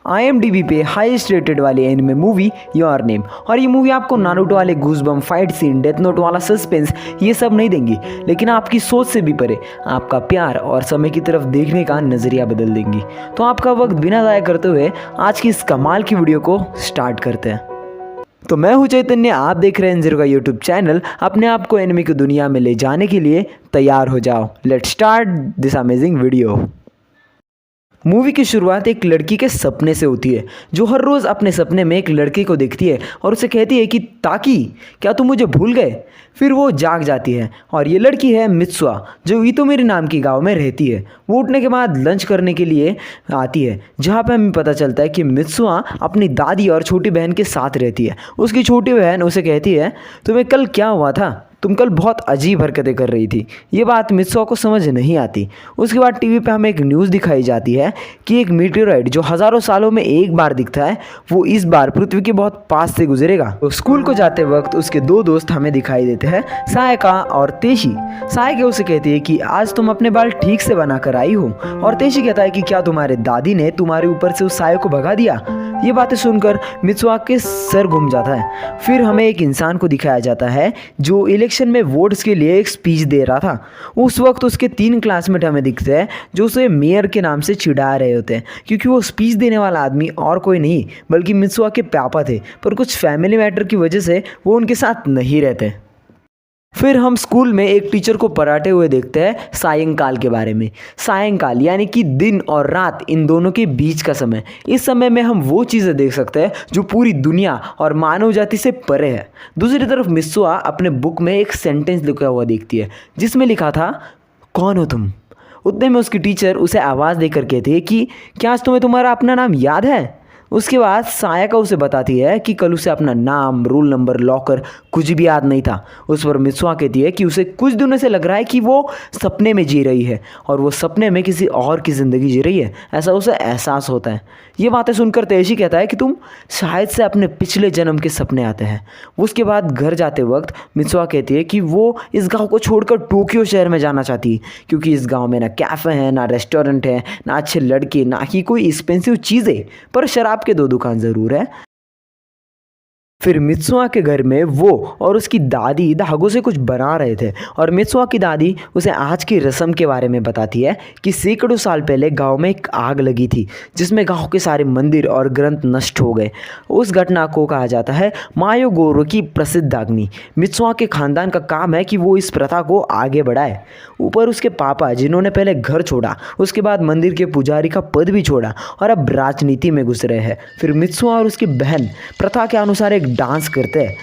IMDb पे highest rated वाली anime movie Your Name. और ये मूवी आपको नारुतो वाले goosebump, fight scene, Death Note वाला सस्पेंस ये सब नहीं देंगी, लेकिन आपकी सोच से भी परे आपका प्यार और समय की तरफ देखने का नज़रिया बदल देंगी। तो आपका वक्त बिना ज़ाया करते हुए आज की इस कमाल की वीडियो को स्टार्ट करते हैं। तो मैं हूँ चैतन्य, आप देख रहे हैं N0 का यूट्यूब चैनल। अपने आप को एनिमे की दुनिया में ले जाने के लिए तैयार हो जाओ। Let's start this amazing video. Movie की शुरुआत एक लड़की के सपने से होती है, जो हर रोज़ अपने सपने में एक लड़के को देखती है और उसे कहती है कि ताकि क्या तुम मुझे भूल गए। फिर वो जाग जाती है और ये लड़की है मित्सुआ, जो इतोमिरी नाम की गांव में रहती है। वो उठने के बाद लंच करने के लिए आती है, जहाँ पे हमें पता चलता है कि मित्सुआ अपनी दादी और छोटी बहन के साथ रहती है। उसकी छोटी बहन उसे कहती है, तुम्हें कल क्या हुआ था, तुम कल बहुत अजीब हरकतें कर रही थी। ये बात मित्सुआ को समझ नहीं आती। उसके बाद टीवी पे हमें एक न्यूज़ दिखाई जाती है कि एक मीटेओराइड जो हज़ारों सालों में एक बार दिखता है, वो इस बार पृथ्वी के बहुत पास से गुजरेगा। तो स्कूल को जाते वक्त उसके दो दोस्त हमें दिखाई देते हैं, सायका और तेशी। सायका उसे कहती है कि आज तुम अपने बाल ठीक से बना कर आई हो, और तेशी कहता है कि क्या तुम्हारे दादी ने तुम्हारे ऊपर से उस साय को भगा दिया। ये बातें सुनकर मित्सुआ के सर घूम जाता है। फिर हमें एक इंसान को दिखाया जाता है जो इलेक्शन में वोट्स के लिए एक स्पीच दे रहा था। उस वक्त उसके 3 क्लासमेट हमें दिखते हैं जो उसे मेयर के नाम से चिढ़ा रहे होते हैं, क्योंकि वो स्पीच देने वाला आदमी और कोई नहीं बल्कि मित्सुआ के पापा थे, पर कुछ फैमिली मैटर की वजह से वो उनके साथ नहीं रहते। फिर हम स्कूल में एक टीचर को पढ़ाते हुए देखते हैं सायंकाल के बारे में। सायंकाल यानी कि दिन और रात, इन दोनों के बीच का समय। इस समय में हम वो चीज़ें देख सकते हैं जो पूरी दुनिया और मानव जाति से परे है। दूसरी तरफ मित्सुआ अपने बुक में एक सेंटेंस लिखा हुआ देखती है, जिसमें लिखा था, कौन हो तुम। उतने में उसकी टीचर उसे आवाज़ देकर कहती है कि क्या आज तुम्हें तुम्हारा अपना नाम याद है। उसके बाद सायका उसे बताती है कि कल उसे अपना नाम, रोल नंबर, लॉकर कुछ भी याद नहीं था। उस पर मित्सुआ कहती है कि उसे कुछ दिनों से लग रहा है कि वो सपने में जी रही है और वो सपने में किसी और की ज़िंदगी जी रही है, ऐसा उसे एहसास होता है। ये बातें सुनकर तेशी कहता है कि तुम शायद से अपने पिछले जन्म के सपने आते हैं। उसके बाद घर जाते वक्त मित्सुआ कहती है कि वो इस गाँव को छोड़कर टोक्यो शहर में जाना चाहती है, क्योंकि इस गाँव में ना कैफ़े हैं, ना रेस्टोरेंट है, ना अच्छे लड़के, ना ही कोई एक्सपेंसिव चीज़ें, पर शराब के 2 दुकान ज़रूर है। फिर मित्सुआ के घर में वो और उसकी दादी धागों से कुछ बना रहे थे, और मित्सुआ की दादी उसे आज की रस्म के बारे में बताती है कि सैकड़ों साल पहले गांव में एक आग लगी थी, जिसमें गांव के सारे मंदिर और ग्रंथ नष्ट हो गए। उस घटना को कहा जाता है मायोगोरो की प्रसिद्ध अग्नि। मित्सुआ के खानदान का काम है कि वो इस प्रथा को आगे बढ़ाए। ऊपर उसके पापा, जिन्होंने पहले घर छोड़ा, उसके बाद मंदिर के पुजारी का पद भी छोड़ा और अब राजनीति में घुस रहे हैं। फिर मित्सुआ और उसकी बहन प्रथा के अनुसार एक डांस करते हैं।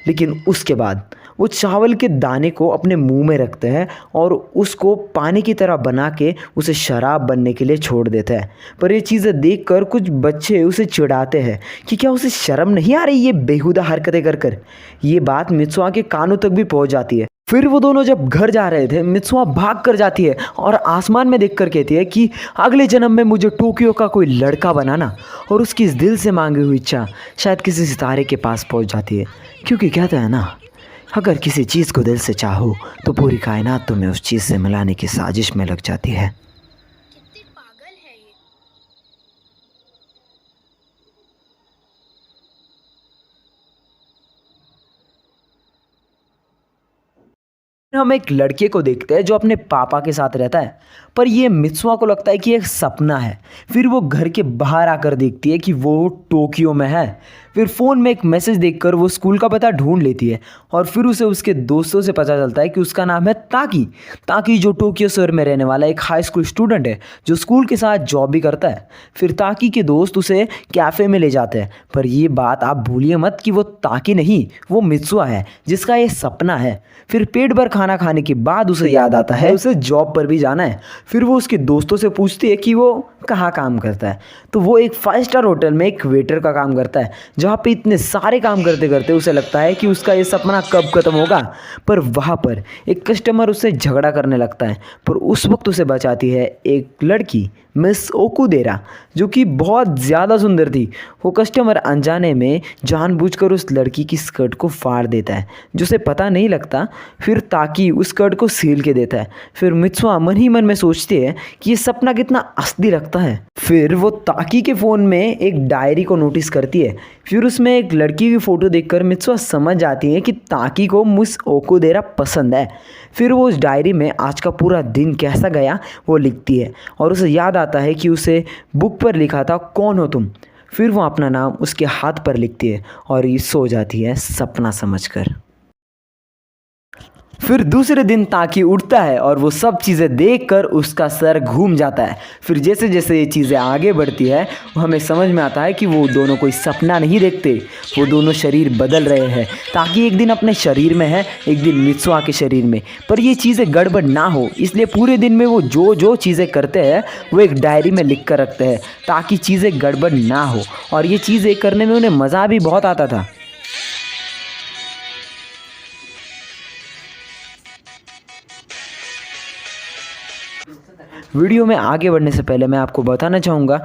लेकिन उसके बाद वो चावल के दाने को अपने मुंह में रखते हैं और उसको पानी की तरह बना के उसे शराब बनने के लिए छोड़ देते हैं। पर ये चीज़ें देखकर कुछ बच्चे उसे चिढ़ाते हैं कि क्या उसे शर्म नहीं आ रही ये बेहुदा हरकतें कर कर। ये बात मित्सुआ के कानों तक भी पहुंच जाती है। फिर वो दोनों जब घर जा रहे थे, मित्सुआ भाग कर जाती है और आसमान में देखकर कहती है कि अगले जन्म में मुझे टोक्यो का कोई लड़का बनाना, और उसकी इस दिल से मांगी हुई इच्छा शायद किसी सितारे के पास पहुंच जाती है, क्योंकि कहते हैं ना, अगर किसी चीज़ को दिल से चाहो तो पूरी कायनात तुम्हें उस चीज़ से मिलाने की साजिश में लग जाती है। कितने पागल है ये। हम एक लड़के को देखते हैं जो अपने पापा के साथ रहता है, पर ये मित्सुआ को लगता है कि एक सपना है। फिर वो घर के बाहर आकर देखती है कि वो टोक्यो में है। फिर फ़ोन में एक मैसेज देखकर वो स्कूल का पता ढूंढ लेती है, और फिर उसे उसके दोस्तों से पता चलता है कि उसका नाम है ताकी। ताकी जो टोक्यो शहर में रहने वाला एक हाई स्कूल स्टूडेंट है, जो स्कूल के साथ जॉब भी करता है। फिर ताकी के दोस्त उसे कैफ़े में ले जाते हैं, पर ये बात आप भूलिए मत कि वो ताकी नहीं, वो मित्सुआ है जिसका ये सपना है। फिर पेट भर खाना खाने के बाद उसे याद आता है उसे जॉब पर भी जाना है। फिर वो उसके दोस्तों से पूछती है कि वो कहाँ काम करता है, तो वो एक 5 स्टार होटल में एक वेटर का काम करता है, जहाँ पे इतने सारे काम करते करते उसे लगता है कि उसका ये सपना कब ख़त्म होगा। पर वहाँ पर एक कस्टमर उससे झगड़ा करने लगता है, पर उस वक्त उसे बचाती है एक लड़की मिस ओकुदेरा, जो कि बहुत ज़्यादा सुंदर थी। वो कस्टमर अनजाने में जानबूझकर उस लड़की की स्कर्ट को फाड़ देता है, जो उसे पता नहीं लगता। फिर ताकि उस स्कर्ट को सील के देता है। फिर मित्सुआ मन ही मन में सोचती है कि ये सपना कितना असली लगता है। फिर वो ताकि के फ़ोन में एक डायरी को नोटिस करती है। फिर उसमें एक लड़की की फ़ोटो देखकर मित्सुआ समझ जाती है कि ताकि को मिस ओकुदेरा पसंद है। फिर वो उस डायरी में आज का पूरा दिन कैसा गया वो लिखती है, और उसे याद आता है कि उसे बुक पर लिखा था कौन हो तुम। फिर वो अपना नाम उसके हाथ पर लिखती है और ये सो जाती है सपना समझकर। फिर दूसरे दिन ताकि उठता है और वो सब चीज़ें देखकर उसका सर घूम जाता है। फिर जैसे जैसे ये चीज़ें आगे बढ़ती है हमें समझ में आता है कि वो दोनों कोई सपना नहीं देखते, वो दोनों शरीर बदल रहे हैं। ताकि एक दिन अपने शरीर में है, एक दिन मित्सुआ के शरीर में। पर ये चीज़ें गड़बड़ ना हो इसलिए पूरे दिन में वो जो जो चीज़ें करते हैं वो एक डायरी में लिख कर रखते हैं, ताकि चीज़ें गड़बड़ ना हो। और ये चीज़ें करने में उन्हें मज़ा भी बहुत आता था। वीडियो में आगे बढ़ने से पहले मैं आपको बताना चाहूँगा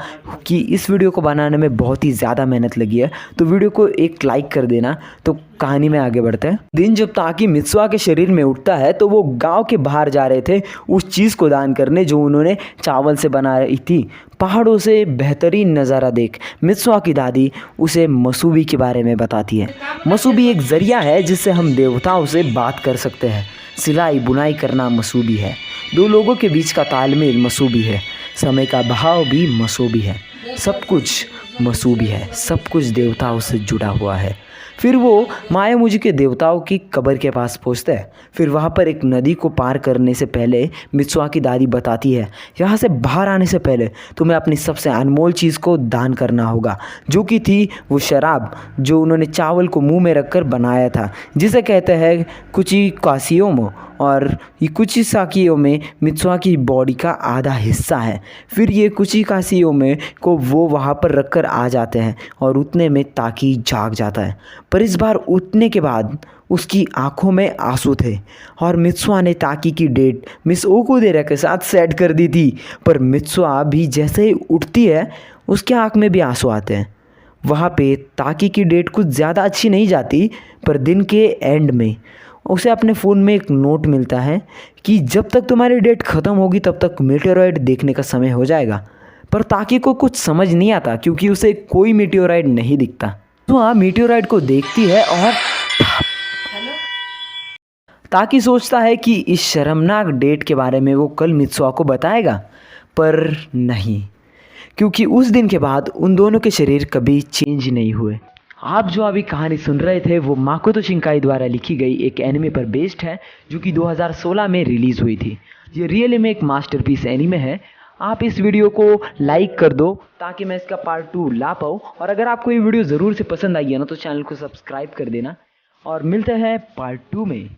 कि इस वीडियो को बनाने में बहुत ही ज़्यादा मेहनत लगी है, तो वीडियो को एक लाइक कर देना। तो कहानी में आगे बढ़ते हैं। दिन जब ताकि मित्सुआ के शरीर में उठता है तो वो गांव के बाहर जा रहे थे उस चीज़ को दान करने जो उन्होंने चावल से बनाई थी। पहाड़ों से बेहतरीन नज़ारा देख मित्सुआ की दादी उसे मसूबी के बारे में बताती है। मसूबी एक ज़रिया है जिससे हम देवताओं से बात कर सकते हैं। सिलाई बुनाई करना मसूबी है, दो लोगों के बीच का तालमेल मसूबी है, समय का बहाव भी मसूबी है, सब कुछ मसूबी है, सब कुछ देवताओं से जुड़ा हुआ है। फिर वो मायामुजी के देवताओं की कब्र के पास पहुँचता है। फिर वहाँ पर एक नदी को पार करने से पहले मित्सुआ की दादी बताती है, यहाँ से बाहर आने से पहले तुम्हें अपनी सबसे अनमोल चीज़ को दान करना होगा, जो कि थी वो शराब जो उन्होंने चावल को मुंह में रखकर बनाया था, जिसे कहते हैं कुची कासियोमो। और ये कुची साकियों में मित्सुआ की बॉडी का आधा हिस्सा है। फिर ये कुची कासियों में को वो वहाँ पर रखकर आ जाते हैं और उतने में ताकि जाग जाता है। पर इस बार उठने के बाद उसकी आंखों में आंसू थे और मित्सुआ ने ताकि की डेट मिस ओकुदेरा के साथ सेट कर दी थी। पर मित्सुआ भी जैसे ही उठती है उसके आंख में भी आंसू आते हैं। वहाँ पे ताकि की डेट कुछ ज़्यादा अच्छी नहीं जाती, पर दिन के एंड में उसे अपने फ़ोन में एक नोट मिलता है कि जब तक तुम्हारी डेट ख़त्म होगी तब तक मेटेओराइट देखने का समय हो जाएगा। पर ताकि को कुछ समझ नहीं आता क्योंकि उसे कोई मेटेओराइट नहीं दिखता। तो हाँ, मेटेओराइट को देखती है और ताकि सोचता है कि इस शर्मनाक डेट के बारे में वो कल मित्सुआ को बताएगा, पर नहीं, क्योंकि उस दिन के बाद उन दोनों के शरीर कभी चेंज नहीं हुए। आप जो अभी कहानी सुन रहे थे वो माकोतो शिंकाई द्वारा लिखी गई एक एनिमे पर बेस्ड है, जो कि 2016 में रिलीज़ हुई थी। ये रियली में एक मास्टरपीस एनिमे है। आप इस वीडियो को लाइक कर दो ताकि मैं इसका पार्ट 2 ला पाऊँ। और अगर आपको ये वीडियो ज़रूर से पसंद आई है ना तो चैनल को सब्सक्राइब कर देना, और मिलते हैं पार्ट 2 में।